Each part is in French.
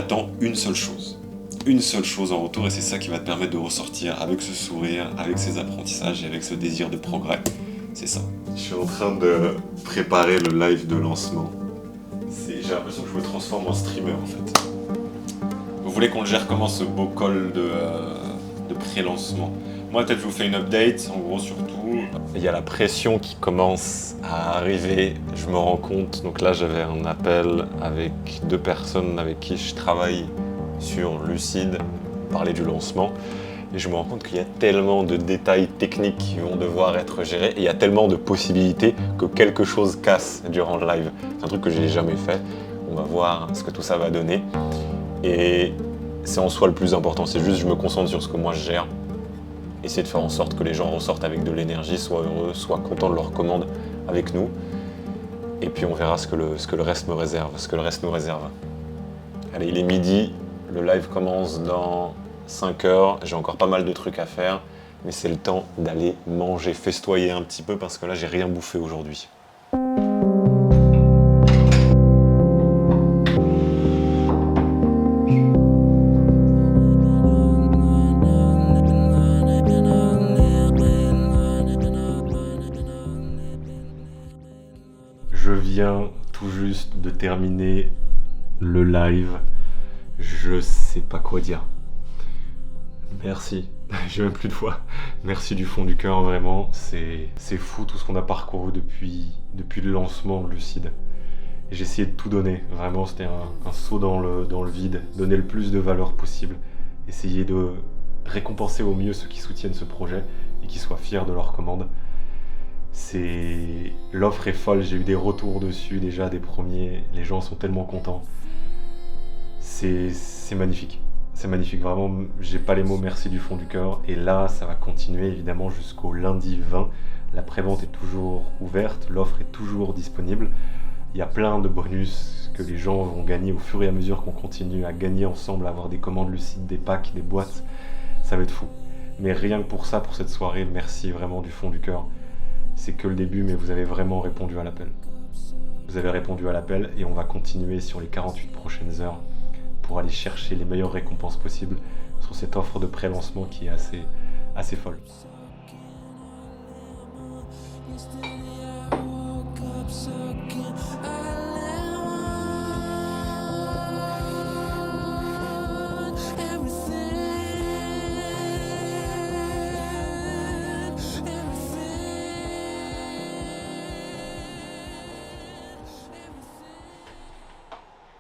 t'attends une seule chose en retour, et c'est ça qui va te permettre de ressortir avec ce sourire, avec ces apprentissages et avec ce désir de progrès. C'est ça. Je suis en train de préparer le live de lancement. J'ai l'impression que je me transforme en streamer en fait. Vous voulez qu'on le gère comment ce beau call de pré-lancement? Moi peut-être je vous fais une update, en gros surtout. Il y a la pression qui commence à arriver, je me rends compte. Donc là j'avais un appel avec 2 personnes avec qui je travaille sur Lucide, parler du lancement. Et je me rends compte qu'il y a tellement de détails techniques qui vont devoir être gérés et il y a tellement de possibilités que quelque chose casse durant le live. C'est un truc que je n'ai jamais fait. On va voir ce que tout ça va donner. Et c'est en soi le plus important. C'est juste je me concentre sur ce que moi je gère. Essayer de faire en sorte que les gens ressortent avec de l'énergie, soient heureux, soient contents de leur commande avec nous. Et puis on verra ce que le reste me réserve, ce que le reste nous réserve. Allez, il est midi. Le live commence dans 5 heures, j'ai encore pas mal de trucs à faire, mais c'est le temps d'aller manger, festoyer un petit peu parce que là j'ai rien bouffé aujourd'hui. Je viens tout juste de terminer le live. Je sais pas quoi dire. Merci, j'ai même plus de voix. Merci du fond du cœur, vraiment. C'est fou tout ce qu'on a parcouru depuis le lancement de Lucide. Et j'ai essayé de tout donner, vraiment c'était un saut dans le vide. Donner le plus de valeur possible. Essayer de récompenser au mieux ceux qui soutiennent ce projet et qui soient fiers de leur commande. L'offre est folle, j'ai eu des retours dessus déjà, des premiers. Les gens sont tellement contents. C'est magnifique. C'est magnifique, vraiment, j'ai pas les mots, merci du fond du cœur. Et là, ça va continuer évidemment jusqu'au lundi 20. La prévente est toujours ouverte, l'offre est toujours disponible. Il y a plein de bonus que les gens vont gagner au fur et à mesure qu'on continue à gagner ensemble, à avoir des commandes Lucide, des packs, des boîtes. Ça va être fou. Mais rien que pour ça, pour cette soirée, merci vraiment du fond du cœur. C'est que le début, mais vous avez vraiment répondu à l'appel. Vous avez répondu à l'appel et on va continuer sur les 48 prochaines heures pour aller chercher les meilleures récompenses possibles sur cette offre de pré-lancement qui est assez folle.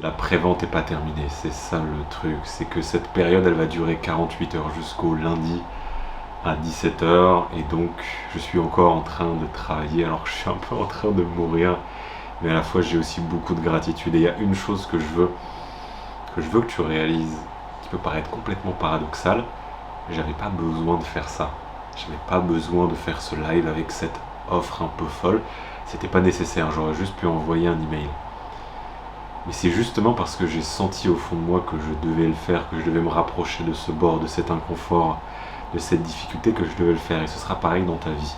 La prévente n'est pas terminée, c'est ça le truc, c'est que cette période elle va durer 48 heures jusqu'au lundi à 17 h et donc je suis encore en train de travailler, alors je suis un peu en train de mourir, mais à la fois j'ai aussi beaucoup de gratitude et il y a une chose que je veux que tu réalises, qui peut paraître complètement paradoxal, j'avais pas besoin de faire ça, j'avais pas besoin de faire ce live avec cette offre un peu folle, c'était pas nécessaire, j'aurais juste pu envoyer un email. Mais c'est justement parce que j'ai senti au fond de moi que je devais le faire, que je devais me rapprocher de ce bord, de cet inconfort, de cette difficulté que je devais le faire. Et ce sera pareil dans ta vie.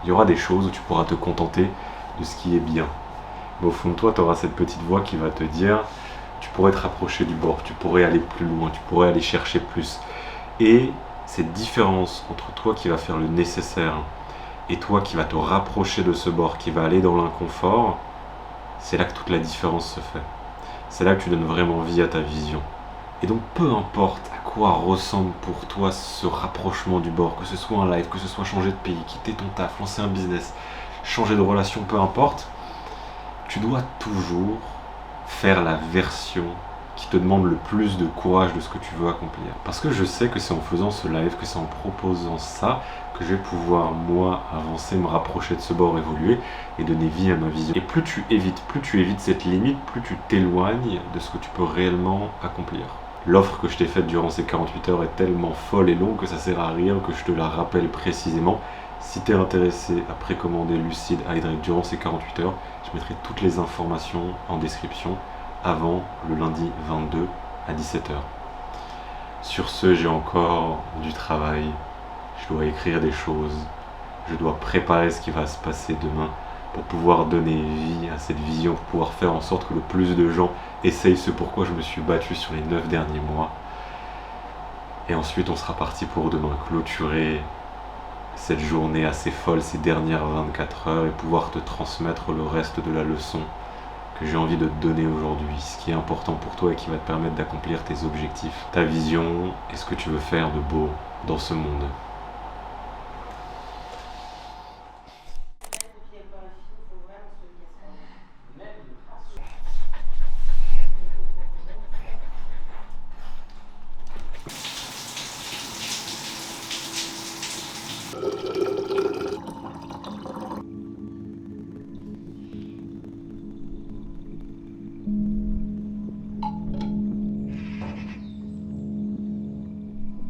Il y aura des choses où tu pourras te contenter de ce qui est bien. Mais au fond de toi, tu auras cette petite voix qui va te dire tu pourrais te rapprocher du bord, tu pourrais aller plus loin, tu pourrais aller chercher plus. Et cette différence entre toi qui va faire le nécessaire et toi qui va te rapprocher de ce bord, qui va aller dans l'inconfort, c'est là que toute la différence se fait. C'est là que tu donnes vraiment vie à ta vision. Et donc peu importe à quoi ressemble pour toi ce rapprochement du bord, que ce soit un live, que ce soit changer de pays, quitter ton taf, lancer un business, changer de relation, peu importe, tu dois toujours faire la version qui te demande le plus de courage de ce que tu veux accomplir. Parce que je sais que c'est en faisant ce live, que c'est en proposant ça, que je vais pouvoir, moi, avancer, me rapprocher de ce bord, évoluer et donner vie à ma vision. Et plus tu évites cette limite, plus tu t'éloignes de ce que tu peux réellement accomplir. L'offre que je t'ai faite durant ces 48 heures est tellement folle et longue que ça sert à rien que je te la rappelle précisément. Si tu es intéressé à précommander Lucide Hydrate durant ces 48 heures, je mettrai toutes les informations en description avant le lundi 22 à 17 h. Sur ce, j'ai encore du travail, je dois écrire des choses, je dois préparer ce qui va se passer demain, pour pouvoir donner vie à cette vision, pour pouvoir faire en sorte que le plus de gens essayent ce pourquoi je me suis battu sur les 9 derniers mois. Et ensuite on sera parti pour demain clôturer cette journée assez folle, ces dernières 24 heures, et pouvoir te transmettre le reste de la leçon que j'ai envie de te donner aujourd'hui, ce qui est important pour toi et qui va te permettre d'accomplir tes objectifs, ta vision et ce que tu veux faire de beau dans ce monde.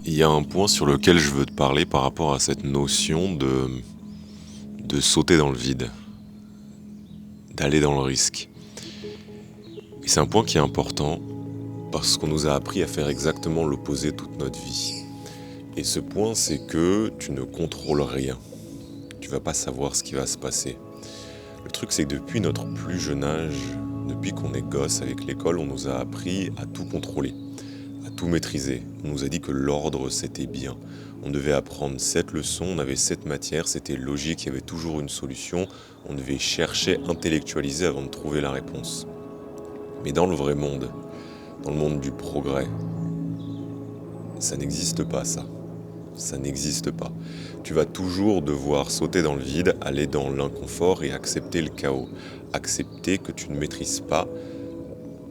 Il y a un point sur lequel je veux te parler par rapport à cette notion de sauter dans le vide, d'aller dans le risque. Et c'est un point qui est important parce qu'on nous a appris à faire exactement l'opposé toute notre vie. Et ce point, c'est que tu ne contrôles rien. Tu vas pas savoir ce qui va se passer. Le truc, c'est que depuis notre plus jeune âge, depuis qu'on est gosse avec l'école, on nous a appris à tout contrôler, à tout maîtriser. On nous a dit que l'ordre, c'était bien. On devait apprendre cette leçon, on avait cette matière, c'était logique, il y avait toujours une solution. On devait chercher, intellectualiser avant de trouver la réponse. Mais dans le vrai monde, dans le monde du progrès, ça n'existe pas ça. Ça n'existe pas. Tu vas toujours devoir sauter dans le vide, aller dans l'inconfort et accepter le chaos. Accepter que tu ne maîtrises pas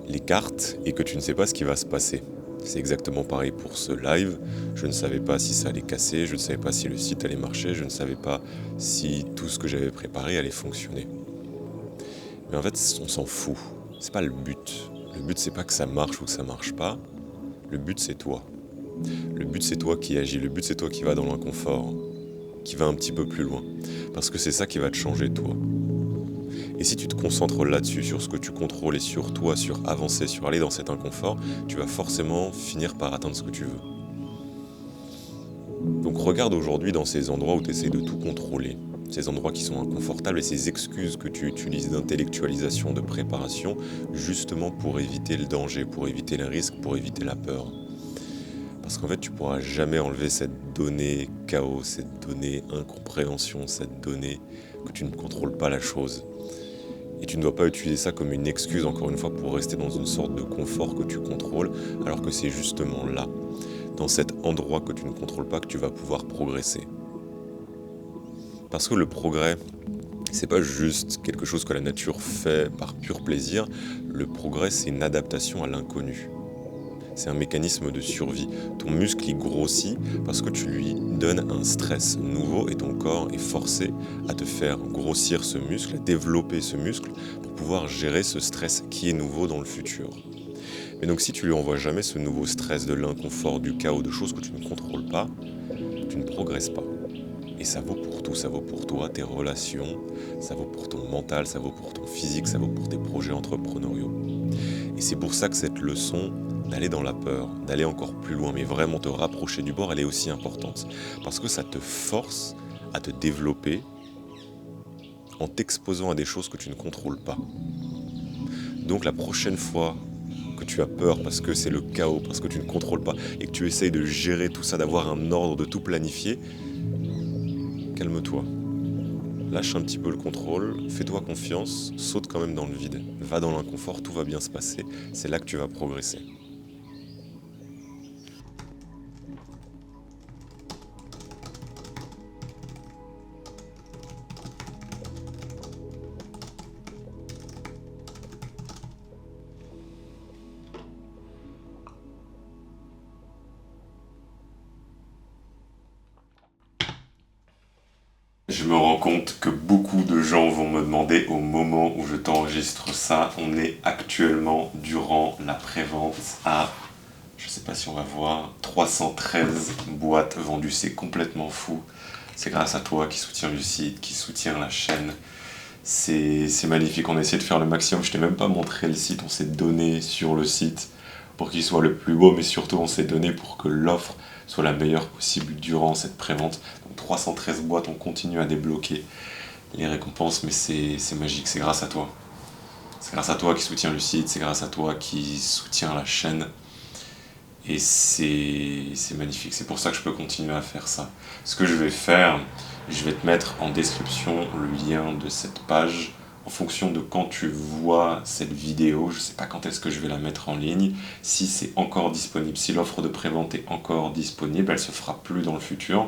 les cartes et que tu ne sais pas ce qui va se passer. C'est exactement pareil pour ce live. Je ne savais pas si ça allait casser, je ne savais pas si le site allait marcher, je ne savais pas si tout ce que j'avais préparé allait fonctionner. Mais en fait, on s'en fout. C'est pas le but. Le but, c'est pas que ça marche ou que ça marche pas. Le but, c'est toi. Le but, c'est toi qui agis. Le but, c'est toi qui vas dans l'inconfort, qui va un petit peu plus loin. Parce que c'est ça qui va te changer, toi. Et si tu te concentres là-dessus, sur ce que tu contrôles et sur toi, sur avancer, sur aller dans cet inconfort, tu vas forcément finir par atteindre ce que tu veux. Donc regarde aujourd'hui dans ces endroits où tu essaies de tout contrôler, ces endroits qui sont inconfortables et ces excuses que tu utilises d'intellectualisation, de préparation, justement pour éviter le danger, pour éviter le risque, pour éviter la peur. Parce qu'en fait, tu pourras jamais enlever cette donnée chaos, cette donnée incompréhension, cette donnée que tu ne contrôles pas la chose. Et tu ne dois pas utiliser ça comme une excuse, encore une fois, pour rester dans une sorte de confort que tu contrôles, alors que c'est justement là, dans cet endroit que tu ne contrôles pas, que tu vas pouvoir progresser. Parce que le progrès, c'est pas juste quelque chose que la nature fait par pur plaisir. Le progrès, c'est une adaptation à l'inconnu. C'est un mécanisme de survie. Ton muscle, il grossit parce que tu lui donnes un stress nouveau et ton corps est forcé à te faire grossir ce muscle, à développer ce muscle pour pouvoir gérer ce stress qui est nouveau dans le futur. Mais donc si tu lui envoies jamais ce nouveau stress de l'inconfort, du chaos, de choses que tu ne contrôles pas, tu ne progresses pas. Et ça vaut pour tout, ça vaut pour toi, tes relations, ça vaut pour ton mental, ça vaut pour ton physique, ça vaut pour tes projets entrepreneuriaux. Et c'est pour ça que cette leçon d'aller dans la peur, d'aller encore plus loin, mais vraiment te rapprocher du bord, elle est aussi importante. Parce que ça te force à te développer en t'exposant à des choses que tu ne contrôles pas. Donc la prochaine fois que tu as peur parce que c'est le chaos, parce que tu ne contrôles pas, et que tu essayes de gérer tout ça, d'avoir un ordre, de tout planifier, calme-toi. Lâche un petit peu le contrôle, fais-toi confiance, saute quand même dans le vide. Va dans l'inconfort, tout va bien se passer, c'est là que tu vas progresser. Je me rends compte que beaucoup de gens vont me demander au moment où je t'enregistre ça. On est actuellement durant la prévente à, je sais pas si on va voir, 313 boîtes vendues. C'est complètement fou. C'est grâce à toi qui soutiens le site, qui soutient la chaîne. C'est magnifique. On a essayé de faire le maximum. Je t'ai même pas montré le site. On s'est donné sur le site pour qu'il soit le plus beau, mais surtout on s'est donné pour que l'offre soit la meilleure possible durant cette prévente. Donc 313 boîtes, on continue à débloquer les récompenses, mais c'est magique, c'est grâce à toi. C'est grâce à toi qui soutiens Lucide, c'est grâce à toi qui soutiens la chaîne. Et c'est magnifique, c'est pour ça que je peux continuer à faire ça. Ce que je vais faire, je vais te mettre en description le lien de cette page. En fonction de quand tu vois cette vidéo, je ne sais pas quand est-ce que je vais la mettre en ligne, si c'est encore disponible, si l'offre de prévente est encore disponible, elle se fera plus dans le futur.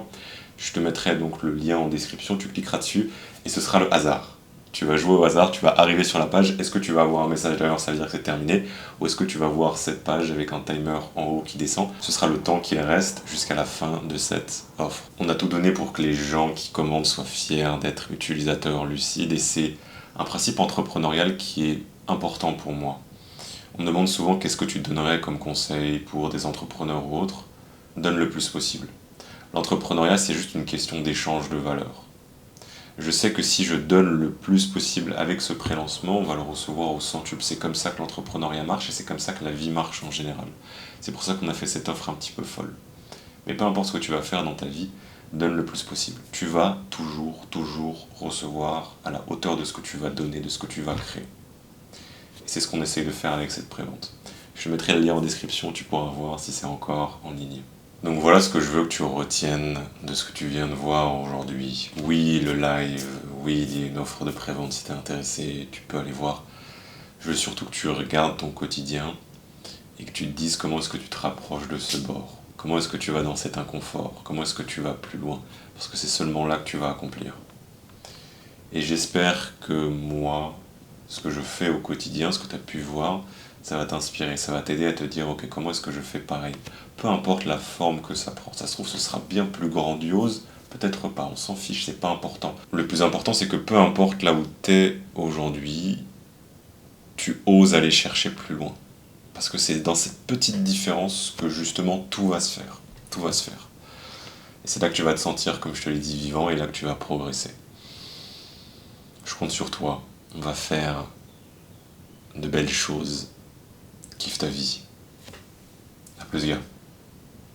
Je te mettrai donc le lien en description, tu cliqueras dessus et ce sera le hasard. Tu vas jouer au hasard, tu vas arriver sur la page, est-ce que tu vas avoir un message d'ailleurs, ça veut dire que c'est terminé, ou est-ce que tu vas voir cette page avec un timer en haut qui descend. Ce sera le temps qu'il reste jusqu'à la fin de cette offre. On a tout donné pour que les gens qui commandent soient fiers d'être utilisateurs lucides, et c'est un principe entrepreneurial qui est important pour moi. On me demande souvent qu'est-ce que tu donnerais comme conseil pour des entrepreneurs ou autres. Donne le plus possible. L'entrepreneuriat, c'est juste une question d'échange de valeurs. Je sais que si je donne le plus possible avec ce pré-lancement, on va le recevoir au centuple. C'est comme ça que l'entrepreneuriat marche et c'est comme ça que la vie marche en général. C'est pour ça qu'on a fait cette offre un petit peu folle. Mais peu importe ce que tu vas faire dans ta vie, donne le plus possible. Tu vas toujours recevoir à la hauteur de ce que tu vas donner, de ce que tu vas créer. Et c'est ce qu'on essaye de faire avec cette prévente. Je te mettrai le lien en description, tu pourras voir si c'est encore en ligne. Donc voilà ce que je veux que tu retiennes de ce que tu viens de voir aujourd'hui. Oui, le live, oui, il y a une offre de prévente, si t'es intéressé, tu peux aller voir. Je veux surtout que tu regardes ton quotidien et que tu te dises comment est-ce que tu te rapproches de ce bord. Comment est-ce que tu vas dans cet inconfort? Comment est-ce que tu vas plus loin? Parce que c'est seulement là que tu vas accomplir. Et j'espère que moi, ce que je fais au quotidien, ce que tu as pu voir, ça va t'inspirer, ça va t'aider à te dire ok, comment est-ce que je fais pareil? Peu importe la forme que ça prend, ça se trouve ce sera bien plus grandiose, peut-être pas, on s'en fiche, c'est pas important. Le plus important c'est que peu importe là où t'es aujourd'hui, tu oses aller chercher plus loin. Parce que c'est dans cette petite différence que justement tout va se faire. Tout va se faire. Et c'est là que tu vas te sentir, comme je te l'ai dit, vivant, et là que tu vas progresser. Je compte sur toi, on va faire de belles choses. Kiffe ta vie. À plus, gars.